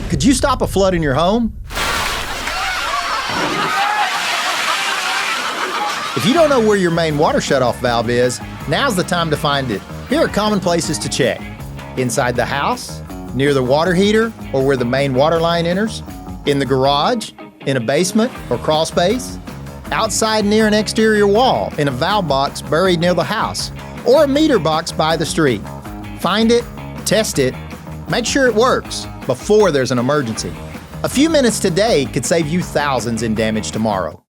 Could you stop a flood in your home? If you don't know where your main water shutoff valve is, now's the time to find it. Here are common places to check. Inside the house, near the water heater or where the main water line enters, in the garage, in a basement or crawl space, outside near an exterior wall, in a valve box buried near the house, or a meter box by the street. Find it, test it, make sure it works before there's an emergency. A few minutes today could save you thousands in damage tomorrow.